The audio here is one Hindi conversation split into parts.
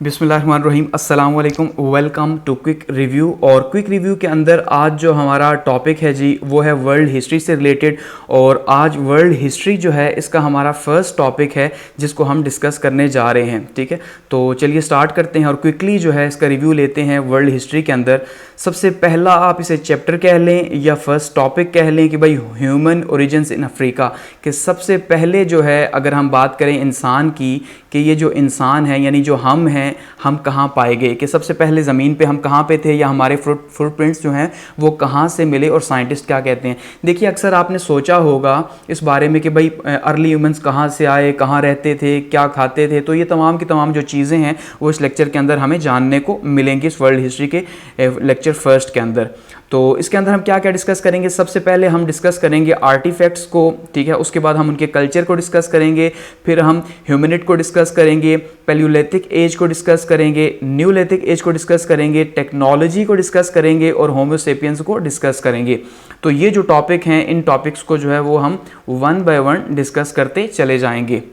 बिस्मिल्लाहिर्रहमानिर्रहीम अस्सलाम वालेकुम। Welcome to quick review. और क्विक रिव्यू के अंदर आज जो हमारा टॉपिक है जी वो है वर्ल्ड हिस्ट्री से रिलेटेड। और आज वर्ल्ड हिस्ट्री जो है इसका हमारा फर्स्ट टॉपिक है जिसको हम डिस्कस करने जा रहे हैं। ठीक है, तो चलिए स्टार्ट करते हैं और क्विकली जो है इसका रिव्यू लेते हैं। वर्ल्ड हिस्ट्री के अंदर सबसे पहला आप इसे चैप्टर कह लें या फर्स्ट टॉपिक कह लें कि भाई ह्यूमन ओरिजिन्स इन अफ्रीका, कि सबसे पहले जो है अगर हम बात करें इंसान की कि ये जो इंसान है यानी जो हम हैं हम कहाँ पाए गए, कि सबसे पहले ज़मीन पे हम कहाँ पे थे या हमारे फुटप्रिंट्स जो हैं वो कहाँ से मिले और साइंटिस्ट क्या कहते हैं। देखिए अक्सर आपने सोचा होगा इस बारे में कि भाई अर्ली ह्यूमंस कहाँ से आए, कहाँ रहते थे, क्या खाते थे। तो ये तमाम की तमाम जो चीज़ें हैं वो इस लेक्चर के अंदर हमें जानने को मिलेंगी इस वर्ल्ड हिस्ट्री के लेक्चर फर्स्ट के अंदर। तो इसके अंदर हम क्या क्या डिस्कस करेंगे, सबसे पहले हम डिस्कस करेंगे आर्टिफैक्ट्स को, ठीक है, उसके बाद हम उनके कल्चर को डिस्कस करेंगे, फिर हम ह्यूमनिट को डिस्कस करेंगे, पैलियोलिथिक एज को डिस्कस करेंगे, न्यूलिथिक एज को डिस्कस करेंगे, टेक्नोलॉजी को डिस्कस करेंगे और होमो सेपियंस को डिस्कस करेंगे। तो ये जो टॉपिक हैं इन टॉपिक्स को जो है वो हम वन बाय वन डिस्कस करते चले जाएंगे।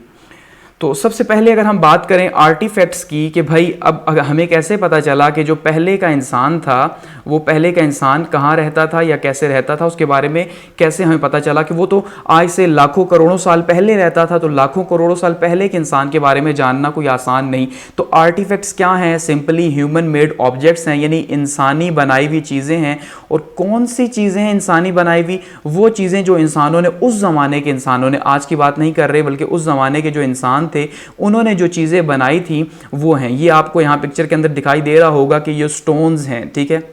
तो सबसे पहले अगर हम बात करें आर्टिफैक्ट्स की कि भाई अब हमें कैसे पता चला कि जो पहले का इंसान था वो पहले का इंसान कहाँ रहता था या कैसे रहता था, उसके बारे में कैसे हमें पता चला कि वो तो आज से लाखों करोड़ों साल पहले रहता था। तो लाखों करोड़ों साल पहले के इंसान के बारे में जानना कोई आसान नहीं। तो आर्टिफैक्ट्स क्या हैं, सिंपली ह्यूमन मेड ऑब्जेक्ट्स हैं, यानी इंसानी बनाई हुई चीज़ें हैं। और कौन सी चीज़ें हैं इंसानी बनाई हुई, वो चीज़ें जो इंसानों ने उस ज़माने के इंसानों ने, आज की बात नहीं कर रहे बल्कि उस ज़माने के जो इंसान थे उन्होंने जो चीज़ें बनाई थी वो हैं। ये आपको यहाँ पिक्चर के अंदर दिखाई दे रहा होगा कि ये स्टोन्स हैं, ठीक है,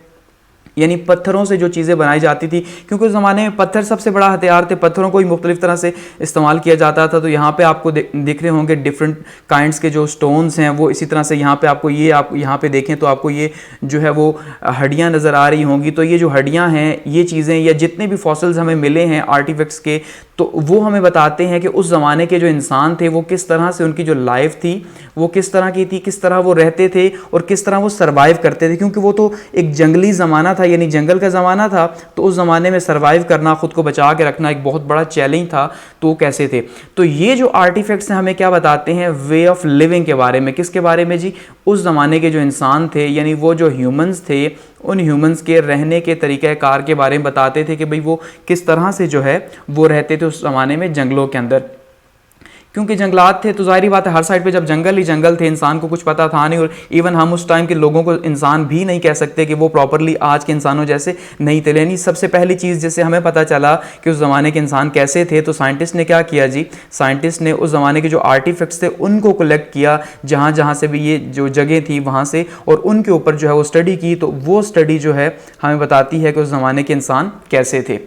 यानी पत्थरों से जो चीज़ें बनाई जाती थी, क्योंकि उस ज़माने में पत्थर सबसे बड़ा हथियार थे, पत्थरों को ही मुख्तलिफ तरह से इस्तेमाल किया जाता था। तो यहाँ पे आपको दिख रहे होंगे डिफरेंट काइंड्स के जो स्टोन्स हैं वो इसी तरह से यहाँ पे आपको ये आप यहाँ पे देखें तो आपको ये जो है वो हड्डियाँ नज़र आ रही होंगी। तो ये जो हड्डियाँ हैं, ये चीज़ें या जितने भी फॉसिल्स हमें मिले हैं आर्टिफैक्ट्स के, तो वो हमें बताते हैं कि उस ज़माने के जो इंसान थे वो किस तरह से, उनकी जो लाइफ थी वो किस तरह की थी, किस तरह वो रहते थे और किस तरह वो सर्वाइव करते थे। क्योंकि वो तो एक जंगली ज़माना था, यानी जंगल का ज़माना था। तो उस ज़माने में सर्वाइव करना, ख़ुद को बचा के रखना एक बहुत बड़ा चैलेंज था। तो वो कैसे थे, तो ये जो आर्टिफैक्ट्स हैं हमें क्या बताते हैं, वे ऑफ लिविंग के बारे में। किसके बारे में जी, उस ज़माने के जो इंसान थे यानी वो जो ह्यूमंस थे, उन ह्यूमंस के रहने के तरीक़ाकार के बारे में बताते थे कि भाई वो किस तरह से जो है वो रहते थे उस ज़माने में जंगलों के अंदर। क्योंकि जंगलात थे तो जाहिर बात है हर साइड पे जब जंगल ही जंगल थे, इंसान को कुछ पता था नहीं। और इवन हम उस टाइम के लोगों को इंसान भी नहीं कह सकते कि वो प्रॉपरली आज के इंसानों जैसे नहीं थे। यानी सबसे पहली चीज़ जैसे हमें पता चला कि उस ज़माने के इंसान कैसे थे, तो साइंटिस्ट ने क्या किया जी, साइंटिस्ट ने उस ज़माने के जो आर्टिफैक्ट्स थे उनको कलेक्ट किया जहाँ जहाँ से भी ये जो जगह थी वहाँ से, और उनके ऊपर जो है वो स्टडी की। तो वो स्टडी जो है हमें बताती है कि उस ज़माने के इंसान कैसे थे।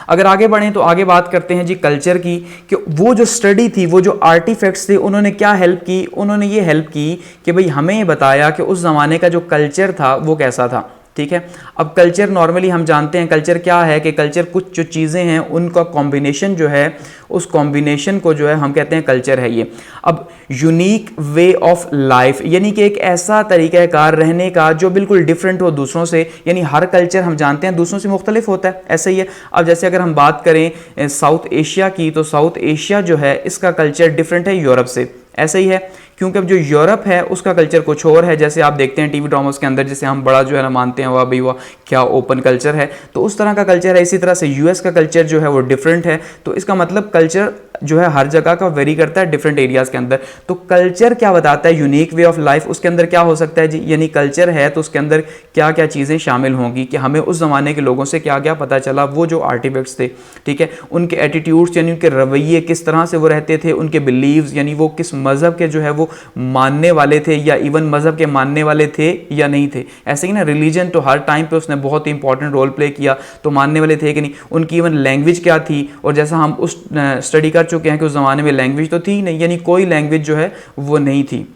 अगर आगे बढ़ें तो आगे बात करते हैं जी कल्चर की, कि वो जो स्टडी थी, वो जो आर्टिफैक्ट्स थे, उन्होंने क्या हेल्प की, उन्होंने ये हेल्प की कि भाई हमें बताया कि उस ज़माने का जो कल्चर था वो कैसा था। ठीक है, अब कल्चर नॉर्मली हम जानते हैं कल्चर क्या है, कि कल्चर कुछ जो चीज़ें हैं उनका कॉम्बिनेशन जो है, उस कॉम्बिनेशन को जो है हम कहते हैं कल्चर है ये। अब यूनिक वे ऑफ लाइफ, यानी कि एक ऐसा तरीक़ाकार रहने का जो बिल्कुल डिफरेंट हो दूसरों से, यानी हर कल्चर हम जानते हैं दूसरों से मुख्तलिफ होता है, ऐसा ही है। अब जैसे अगर हम बात करें साउथ एशिया की, तो साउथ एशिया जो है इसका कल्चर डिफरेंट है यूरोप से, ऐसा ही है। क्योंकि अब जो यूरोप है उसका कल्चर कुछ और है। जैसे आप देखते हैं टीवी ड्रामास के अंदर जैसे हम बड़ा जो है ना मानते हैं वाह भाई वाह क्या ओपन कल्चर है, तो उस तरह का कल्चर है। इसी तरह से यूएस का कल्चर जो है वो डिफरेंट है। तो इसका मतलब कल्चर जो है हर जगह का वेरी करता है डिफरेंट एरियाज़ के अंदर। तो कल्चर क्या बताता है, यूनिक वे ऑफ लाइफ, उसके अंदर क्या हो सकता है जी, यानी कल्चर है तो उसके अंदर क्या क्या चीज़ें शामिल होंगी, कि हमें उस ज़माने के लोगों से क्या क्या पता चला, वो जो आर्टिफैक्ट्स थे, ठीक है, उनके एटीट्यूड्स यानी उनके रवैये किस तरह से वो रहते थे, उनके बिलीव्स यानी वो किस मज़हब के जो है वो मानने वाले थे, या इवन मज़हब के मानने वाले थे या नहीं थे। ऐसे ही ना रिलीजन तो हर टाइम पे उसने बहुत ही इंपॉर्टेंट रोल प्ले किया, तो मानने वाले थे कि नहीं, उनकी इवन लैंग्वेज क्या थी। और जैसा हम उस स्टडी कर चुके हैं कि उस ज़माने में लैंग्वेज तो थी नहीं, यानी कोई लैंग्वेज जो है वो नहीं थी।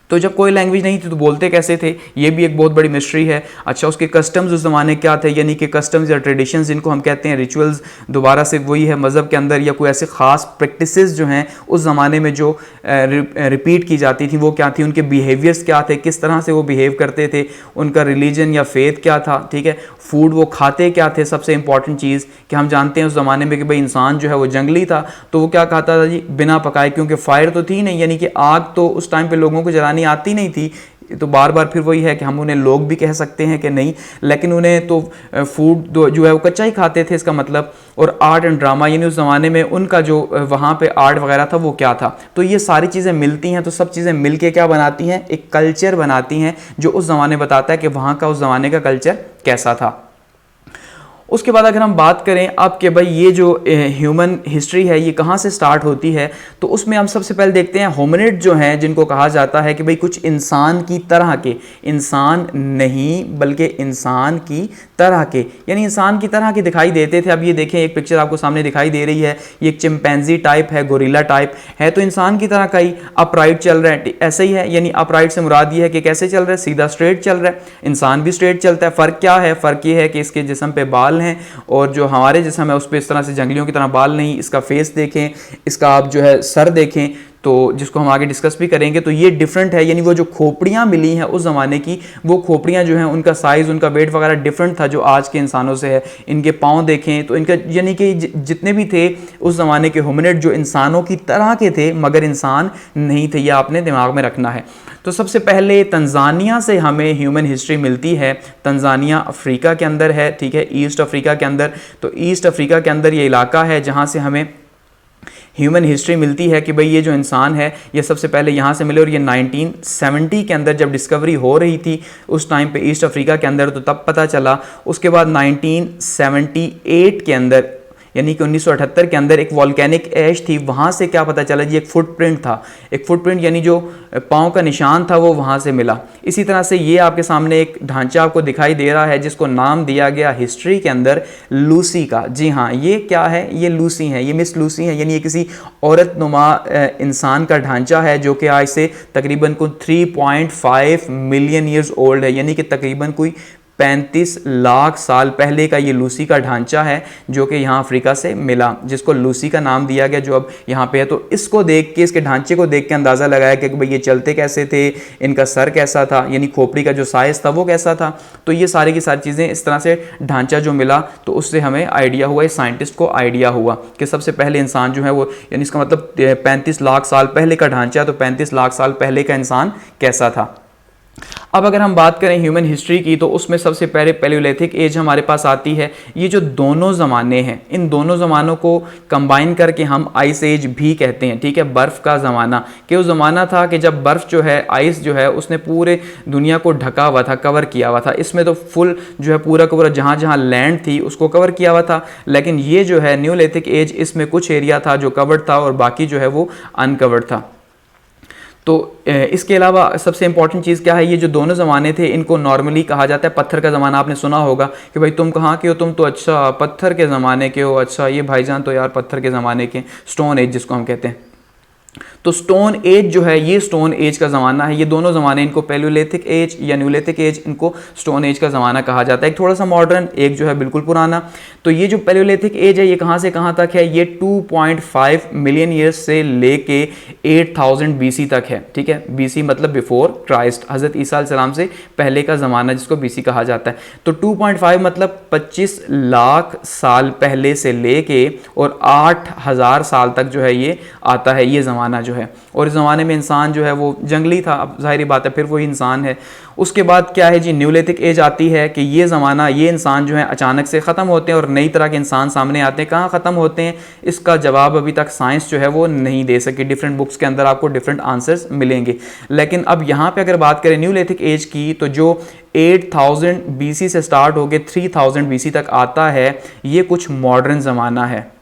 तो जब कोई लैंग्वेज नहीं थी तो बोलते कैसे थे, ये भी एक बहुत बड़ी मिस्ट्री है। अच्छा, उसके कस्टम्स उस ज़माने क्या थे, यानी कि कस्टम्स या ट्रेडिशंस जिनको हम कहते हैं रिचुअल्स, दोबारा से वही है मज़हब के अंदर, या कोई ऐसे ख़ास प्रैक्टिसेस जो हैं उस ज़माने में जो रिपीट की जाती थी वो क्या थी, उनके बिहेवियर्स क्या थे, किस तरह से वो बिहेव करते थे, उनका रिलीजन या फेथ क्या था। ठीक है, फूड वो खाते क्या थे, सबसे इंपॉर्टेंट चीज़ कि हम जानते हैं उस ज़माने में कि भाई इंसान जो है वो जंगली था, तो वो क्या खाता था जी, बिना पकाए, क्योंकि फायर तो थी नहीं, यानी कि आग तो उस टाइम पे लोगों को जलानी आती नहीं थी। तो बार बार फिर वही है कि हम उन्हें लोग भी कह सकते हैं कि नहीं, लेकिन उन्हें तो फूड जो है वो कच्चा ही खाते थे, इसका मतलब। और आर्ट एंड ड्रामा, यानी उस ज़माने में उनका जो वहाँ पे आर्ट वगैरह था वो क्या था, तो ये सारी चीज़ें मिलती हैं, तो सब चीज़ें मिल के क्या बनाती हैं, एक कल्चर बनाती हैं जो उस ज़माने बताता है कि वहाँ का उस ज़माने का कल्चर कैसा था। उसके बाद अगर हम बात करें अब कि भाई ये जो ह्यूमन हिस्ट्री है ये कहाँ से स्टार्ट होती है, तो उसमें हम सबसे पहले देखते हैं होमिनिड जो हैं, जिनको कहा जाता है कि भाई कुछ इंसान की तरह के, इंसान नहीं बल्कि इंसान की तरह के, यानी इंसान की तरह के दिखाई देते थे। अब ये देखें, एक पिक्चर आपको सामने दिखाई दे रही है, ये एक चिंपैंजी टाइप है, गोरिल्ला टाइप है, तो इंसान की तरह का ही अपराइट चल रहा है, ऐसे ही है। यानी अपराइट से मुराद ये है कि कैसे चल रहा है, सीधा स्ट्रेट चल रहा है। इंसान भी स्ट्रेट चलता है। फ़र्क क्या है, फ़र्क ये है कि इसके जिस्म पे बाल हैं और जो हमारे जिस्म है उस पर इस तरह से जंगलियों की तरह बाल नहीं। इसका फेस देखें, इसका आप जो है सर देखें, तो जिसको हम आगे डिस्कस भी करेंगे, तो ये डिफरेंट है। यानी वो जो खोपड़ियाँ मिली हैं उस ज़माने की, वो खोपड़ियाँ जो हैं उनका साइज़, उनका वेट वगैरह डिफरेंट था जो आज के इंसानों से है। इनके पाँव देखें तो इनका, यानी कि जितने भी थे उस ज़माने के होमिनिड, जो इंसानों की तरह के थे मगर इंसान नहीं थे, यह आपने दिमाग में रखना है। तो सबसे पहले तंजानिया से हमें ह्यूमन हिस्ट्री मिलती है। तंजानिया अफ्रीका के अंदर है, ठीक है, ईस्ट अफ्रीका के अंदर। तो ईस्ट अफ्रीका के अंदर ये इलाका है जहाँ से हमें ह्यूमन हिस्ट्री मिलती है कि भाई ये जो इंसान है ये सबसे पहले यहाँ से मिले। और ये 1970 के अंदर जब डिस्कवरी हो रही थी उस टाइम पे ईस्ट अफ्रीका के अंदर, तो तब पता चला। उसके बाद 1978 के अंदर, यानी कि 1978 के अंदर एक वॉल्केनिक ऐश थी, वहाँ से क्या पता चला जी, एक फुटप्रिंट था। एक फुटप्रिंट यानी जो पाँव का निशान था वो वहाँ से मिला। इसी तरह से ये आपके सामने एक ढांचा आपको दिखाई दे रहा है जिसको नाम दिया गया हिस्ट्री के अंदर लूसी का। जी हाँ, ये क्या है, ये लूसी है, ये मिस लूसी है, यानी ये किसी औरत नुमा इंसान का ढांचा है जो कि आज से तकरीबन को 3.5 मिलियन ईयर्स ओल्ड है, यानी कि तकरीबन कोई 35 लाख साल पहले का ये लूसी का ढांचा है जो कि यहाँ अफ्रीका से मिला, जिसको लूसी का नाम दिया गया, जो अब यहाँ पे है। तो इसको देख के, इसके ढांचे को देख के अंदाज़ा लगाया कि भाई ये चलते कैसे थे, इनका सर कैसा था, यानी खोपड़ी का जो साइज़ था वो कैसा था। तो ये सारी की सारी चीज़ें इस तरह से ढांचा जो मिला, तो उससे हमें आइडिया हुआ, इस साइंटिस्ट को आइडिया हुआ कि सबसे पहले इंसान जो है वो, यानी इसका मतलब 35 लाख साल पहले का ढांचा, तो 35 लाख साल पहले का इंसान कैसा था। अब अगर हम बात करें ह्यूमन हिस्ट्री की, तो उसमें सबसे पहले पैलियोलिथिक एज हमारे पास आती है। ये जो दोनों ज़माने हैं, इन दोनों ज़मानों को कंबाइन करके हम आइस एज भी कहते हैं, ठीक है, बर्फ़ का ज़माना। कि वो ज़माना था कि जब बर्फ़ जो है, आइस जो है, उसने पूरे दुनिया को ढका हुआ था, कवर किया हुआ था। इसमें तो फुल जो है पूरा का पूरा जहाँ जहाँ लैंड थी उसको कवर किया हुआ था। लेकिन ये जो है न्यूलिथिक एज, इसमें कुछ एरिया था जो कवर्ड था और बाकी जो है वो अनकवर्ड था। तो इसके अलावा सबसे इंपॉर्टेंट चीज़ क्या है, ये जो दोनों ज़माने थे इनको नॉर्मली कहा जाता है पत्थर का ज़माना। आपने सुना होगा कि भाई तुम कहाँ के हो, तुम तो अच्छा पत्थर के ज़माने के हो, अच्छा ये भाईजान तो यार पत्थर के ज़माने के, स्टोन एज जिसको हम कहते हैं। तो स्टोन एज जो है ये स्टोन एज का ज़माना है। ये दोनों ज़माने, इनको पैलियोलिथिक एज या न्यूलिथिक एज, इनको स्टोन एज का ज़माना कहा जाता है। एक थोड़ा सा मॉडर्न, एक जो है बिल्कुल पुराना। तो ये जो पैलियोलिथिक एज है ये कहाँ से कहाँ तक है, ये 2.5 मिलियन ईयर्स से लेके 8000 BC तक है, ठीक है। BC मतलब बिफोर क्राइस्ट, हज़रत ईसा अलैहिस्सलाम से पहले का ज़माना जिसको BC कहा जाता है। तो 2.5 मतलब 25 लाख साल पहले से लेके और 8000 साल तक जो है ये आता है, ये ज़माना जो है। और इस ज़माने में इंसान जो है वो जंगली था, अब जाहिर बात है फिर वही इंसान है। उसके बाद क्या है जी, न्यूलिथिक एज आती है कि ये ज़माना, ये इंसान जो है अचानक से ख़त्म होते हैं और नई तरह के इंसान सामने आते हैं। कहाँ ख़त्म होते हैं, इसका जवाब अभी तक साइंस जो है वो नहीं दे सकी। डिफरेंट बुक्स के अंदर आपको डिफरेंट आंसर्स मिलेंगे। लेकिन अब यहाँ पे अगर बात करें न्यूलिथिक एज की, तो जो 8000 BC से स्टार्ट होकर 3000 BC तक आता है, ये कुछ मॉडर्न ज़माना है।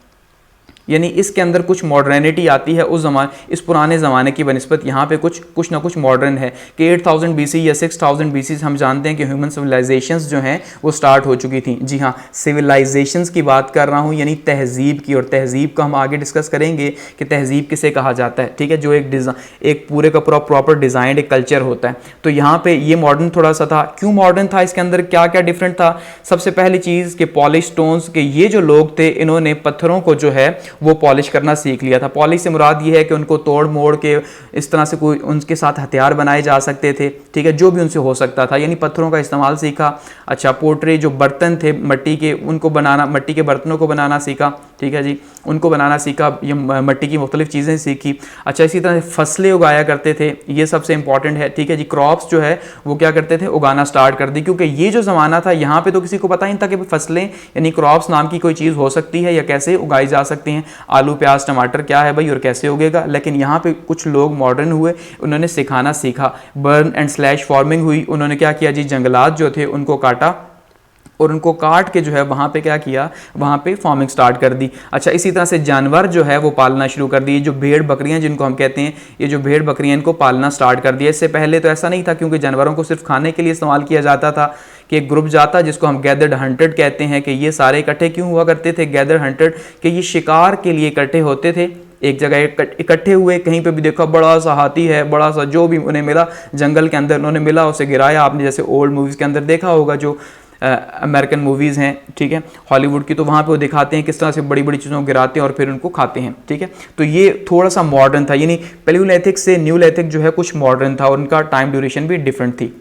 यानी इसके अंदर कुछ मॉडर्निटी आती है उस इस पुराने ज़माने की बनिस्बत। यहाँ पे कुछ ना कुछ मॉडर्न है कि 8000 BC या 6000 BC से हम जानते हैं कि ह्यूमन सिविलाइजेशंस जो हैं वो स्टार्ट हो चुकी थी। जी हाँ, सिविलाइजेशंस की बात कर रहा हूँ, यानी तहजीब की। और तहजीब का हम आगे डिस्कस करेंगे कि तहजीब किसे कहा जाता है, ठीक है, जो एक पूरे का पूरा प्रॉपर डिज़ाइंड एक कल्चर होता है। तो यहाँ पर ये मॉडर्न थोड़ा सा था। क्यों मॉडर्न था, इसके अंदर क्या क्या डिफरेंट था। सबसे पहली चीज़ कि पॉलिश स्टोन्स के ये जो लोग थे, इन्होंने पत्थरों को जो है वो पॉलिश करना सीख लिया था। पॉलिश से मुराद ये है कि उनको तोड़ मोड़ के इस तरह से कोई उनके साथ हथियार बनाए जा सकते थे, ठीक है, जो भी उनसे हो सकता था, यानी पत्थरों का इस्तेमाल सीखा। अच्छा, पोट्री जो बर्तन थे मट्टी के, उनको बनाना, मट्टी के बर्तनों को बनाना सीखा, ठीक है जी, उनको बनाना सीखा, ये मट्टी की मुख्तलिफ चीज़ें सीखी। अच्छा, इसी तरह से फसलें उगाया करते थे, ये सबसे इंपॉर्टेंट है, ठीक है जी, क्रॉप्स जो है वो क्या करते थे, उगाना स्टार्ट कर दी, क्योंकि ये जो ज़माना था यहाँ पे तो किसी को पता ही नहीं था कि फसलें यानी क्रॉप्स नाम की कोई चीज़ हो सकती है या कैसे उगाई जा सकती हैं, आलू प्याज टमाटर क्या है भाई और कैसे उगेगा। लेकिन यहाँ पे कुछ लोग मॉडर्न हुए, उन्होंने सिखाना सीखा, बर्न एंड स्लैश फार्मिंग हुई, उन्होंने क्या किया जी, जंगलात जो थे उनको काटा और उनको काट के जो है वहाँ पे क्या किया, वहाँ पे फार्मिंग स्टार्ट कर दी। अच्छा, इसी तरह से जानवर जो है वो पालना शुरू कर दिए, जो भेड़ बकरियाँ जिनको हम कहते हैं, ये जो भेड़ बकरियाँ इनको पालना स्टार्ट कर दिया। इससे पहले तो ऐसा नहीं था, क्योंकि जानवरों को सिर्फ खाने के लिए इस्तेमाल किया जाता था कि एक ग्रुप जाता जिसको हम गैदर्ड हंटेड कहते हैं, कि ये सारे इकट्ठे क्यों हुआ करते थे गैदर्ड हंटेड, कि ये शिकार के लिए इकट्ठे होते थे, एक जगह इकट्ठे हुए, कहीं पे भी देखा बड़ा सा हाथी है, बड़ा सा जो भी उन्हें मिला जंगल के अंदर उन्होंने मिला, उसे गिराया। आपने जैसे ओल्ड मूवीज़ के अंदर देखा होगा, जो अमेरिकन मूवीज़ हैं, ठीक है, हॉलीवुड की, तो वहाँ पे वो दिखाते हैं किस तरह से बड़ी बड़ी चीज़ों को गिराते हैं और फिर उनको खाते हैं, ठीक है। तो ये थोड़ा सा मॉडर्न था, यानी पैलियोलिथिक से न्यूलिथिक जो है कुछ मॉडर्न था और उनका टाइम ड्यूरेशन भी डिफरेंट थी।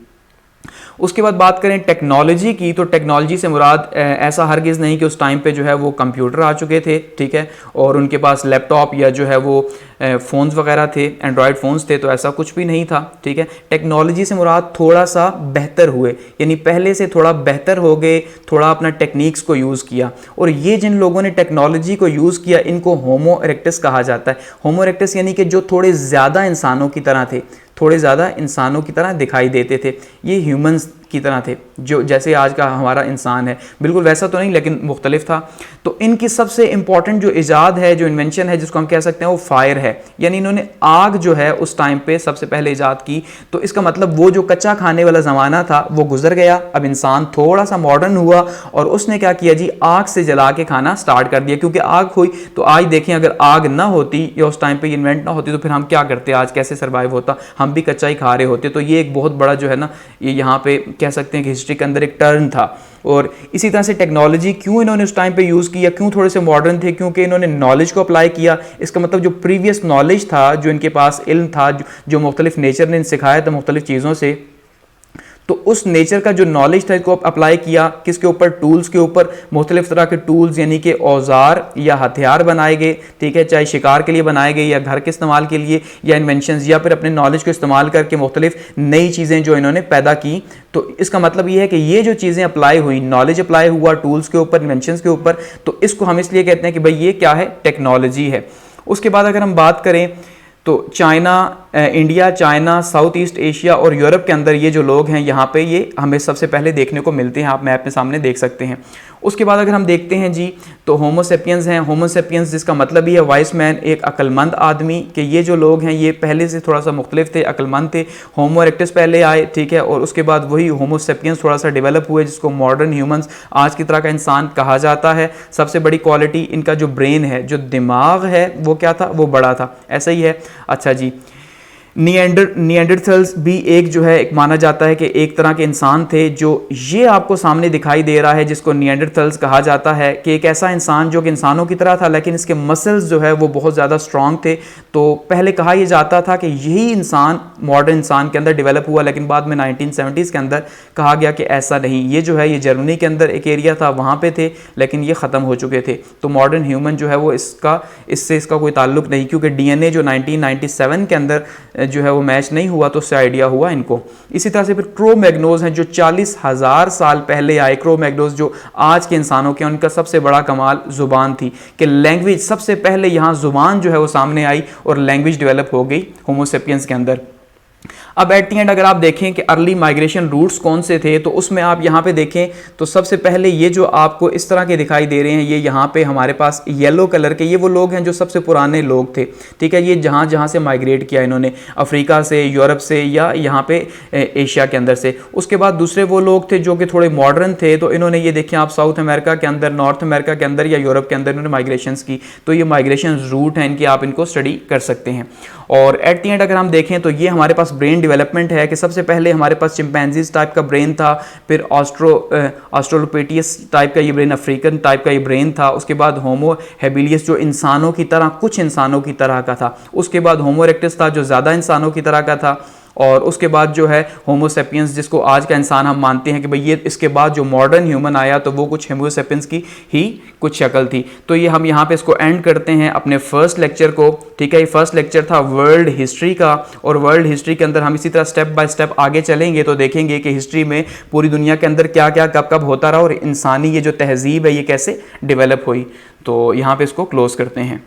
उसके बाद बात करें टेक्नोलॉजी की, तो टेक्नोलॉजी से मुराद ऐसा हरगिज़ नहीं कि उस टाइम पे जो है वो कंप्यूटर आ चुके थे, ठीक है, और उनके पास लैपटॉप या जो है वो फ़ोन्स वगैरह थे, एंड्रॉयड फ़ोन्स थे, तो ऐसा कुछ भी नहीं था, ठीक है। टेक्नोलॉजी से मुराद थोड़ा सा बेहतर हुए, यानी पहले से थोड़ा बेहतर हो गए, थोड़ा अपना टेक्निक्स को यूज़ किया। और ये जिन लोगों ने टेक्नोलॉजी को यूज़ किया इनको होमो इरेक्टस कहा जाता है। होमो इरेक्टस यानी कि जो थोड़े ज़्यादा इंसानों की तरह थे, थोड़े ज़्यादा इंसानों की तरह दिखाई देते थे, ये ह्यूमंस की तरह थे, जो जैसे आज का हमारा इंसान है, बिल्कुल वैसा तो नहीं लेकिन मुख्तलिफ था। तो इनकी सबसे इंपॉर्टेंट जो इजाद है, जो इन्वेंशन है, जिसको हम कह सकते हैं वो फायर है, यानी इन्होंने आग जो है उस टाइम पे सबसे पहले इजाद की। तो इसका मतलब वो जो कच्चा खाने वाला ज़माना था वो गुजर गया, अब इंसान थोड़ा सा मॉडर्न हुआ और उसने क्या किया जी, आग से जला के खाना स्टार्ट कर दिया, क्योंकि आग हुई। तो आज देखें, अगर आग ना होती या उस टाइम पे इन्वेंट ना होती तो फिर हम क्या करते, आज कैसे सर्वाइव होता, हम भी कच्चा ही खा रहे होते। तो ये एक बहुत बड़ा जो है ना, ये यहाँ पे कह सकते हैं कि हिस्ट्री के अंदर एक टर्न था। और इसी तरह से टेक्नोलॉजी क्यों इन्होंने उस टाइम पे यूज़ किया, क्यों थोड़े से मॉडर्न थे, क्योंकि इन्होंने नॉलेज को अप्लाई किया। इसका मतलब जो प्रीवियस नॉलेज था, जो इनके पास इल्म था, जो मुख्तलिफ नेचर ने सिखाया था मुख्तलिफ चीज़ों से, तो उस नेचर का जो नॉलेज था इसको अप्लाई किया किसके ऊपर, टूल्स के ऊपर। मुख्तलिफ तरह के टूल्स यानी कि औजार या हथियार बनाए गए, ठीक है, चाहे शिकार के लिए बनाए गए या घर के इस्तेमाल के लिए या इन्वेंशंस, या फिर अपने नॉलेज को इस्तेमाल करके मुख्तलिफ नई चीज़ें जो इन्होंने पैदा की। तो इसका मतलब ये है कि ये जो चीज़ें अप्लाई हुई, नॉलेज अप्लाई हुआ टूल्स के ऊपर, इन्वेंशंस के ऊपर, तो इसको हम इसलिए कहते हैं कि भाई ये क्या है, टेक्नोलॉजी है। उसके बाद अगर हम बात करें तो India, China, south east Asia और यूरोप के अंदर ये जो लोग हैं यहाँ पे ये हमें सबसे पहले देखने को मिलते हैं, आप मैप में सामने देख सकते हैं। उसके बाद अगर हम देखते हैं जी तो होमो सेपियंस हैं। होमो सेपियंस जिसका मतलब ही है वाइस मैन, एक अक्लमंद आदमी, कि ये जो लोग हैं ये पहले से थोड़ा सा मुख्तलिफ थे, अक्लमंद थे। होमो इरेक्टस पहले आए, ठीक है, और उसके बाद वही होमो सेपियंस थोड़ा सा डेवलप हुए, जिसको मॉडर्न ह्यूमंस, आज की तरह का इंसान कहा जाता है। सबसे बड़ी क्वालिटी इनका जो ब्रेन है, जो दिमाग है, वो क्या था, वो बड़ा था, ऐसा ही है। अच्छा जी, निएंडरथल्स भी एक जो है, एक माना जाता है कि एक तरह के इंसान थे। जो ये आपको सामने दिखाई दे रहा है जिसको निएंडरथल्स कहा जाता है, कि एक ऐसा इंसान जो कि इंसानों की तरह था लेकिन इसके मसल्स जो है वो बहुत ज़्यादा स्ट्रॉन्ग थे। तो पहले कहा यह जाता था कि यही इंसान मॉडर्न इंसान के अंदर डेवलप हुआ, लेकिन बाद में 1970s के अंदर कहा गया कि ऐसा नहीं, ये जो है ये जर्मनी के अंदर एक एरिया था, वहाँ पे थे, लेकिन ये ख़त्म हो चुके थे। तो मॉडर्न ह्यूमन जो है वो इससे इसका कोई ताल्लुक नहीं, क्योंकि DNA जो 1997 के अंदर जो है वो मैच नहीं हुआ, तो उससे आइडिया हुआ इनको। इसी तरह से फिर क्रो-मैग्नोज हैं जो 40,000 साल पहले आए। क्रो-मैग्नोज जो आज के इंसानों के, उनका सबसे बड़ा कमाल जुबान थी, कि लैंग्वेज सबसे पहले यहाँ जुबान जो है वो सामने आई और लैंग्वेज डेवलप हो गई होमो सेपियंस के अंदर। अब एट दी एंड अगर आप देखें कि अर्ली माइग्रेशन रूट्स कौन से थे, तो उसमें आप यहाँ पे देखें तो सबसे पहले ये जो आपको इस तरह के दिखाई दे रहे हैं, ये यहाँ पे हमारे पास येलो कलर के, ये वो लोग हैं जो सबसे पुराने लोग थे, ठीक है। ये जहाँ जहाँ से माइग्रेट किया इन्होंने, अफ्रीका से, यूरोप से, या यहाँ पे एशिया के अंदर से। उसके बाद दूसरे वो लोग थे जो कि थोड़े मॉडर्न थे, तो इन्होंने ये देखें आप साउथ अमेरिका के अंदर, नॉर्थ अमेरिका के अंदर या यूरोप के अंदर इन्होंने माइग्रेशन की। तो ये माइग्रेशन रूट हैं इनकी, आप इनको स्टडी कर सकते हैं। और एट दी एंड अगर हम देखें तो ये हमारे पास ब्रेन डेवलपमेंट है कि सबसे पहले हमारे पास चिंपैंजीज टाइप का ब्रेन था, फिर ऑस्ट्रोलोपिटियस टाइप का ये ब्रेन, अफ्रीकन टाइप का ये ब्रेन था, उसके बाद होमो हेबिलियस जो इंसानों की तरह, कुछ इंसानों की तरह का था, उसके बाद होमो इरेक्टस था जो ज़्यादा इंसानों की तरह का था, और उसके बाद जो है होमो सेपियंस जिसको आज का इंसान हम मानते हैं कि भाई ये इसके बाद जो मॉडर्न ह्यूमन आया तो वो कुछ होमो सेपियंस की ही कुछ शक्ल थी। तो ये हम यहाँ पे इसको एंड करते हैं अपने फर्स्ट लेक्चर को, ठीक है। ये फर्स्ट लेक्चर था वर्ल्ड हिस्ट्री का, और वर्ल्ड हिस्ट्री के अंदर हम इसी तरह स्टेप बाय स्टेप आगे चलेंगे तो देखेंगे कि हिस्ट्री में पूरी दुनिया के अंदर क्या क्या कब कब होता रहा और इंसानी ये जो तहजीब है ये कैसे डेवलप हुई। तो यहाँ पे इसको क्लोज करते हैं।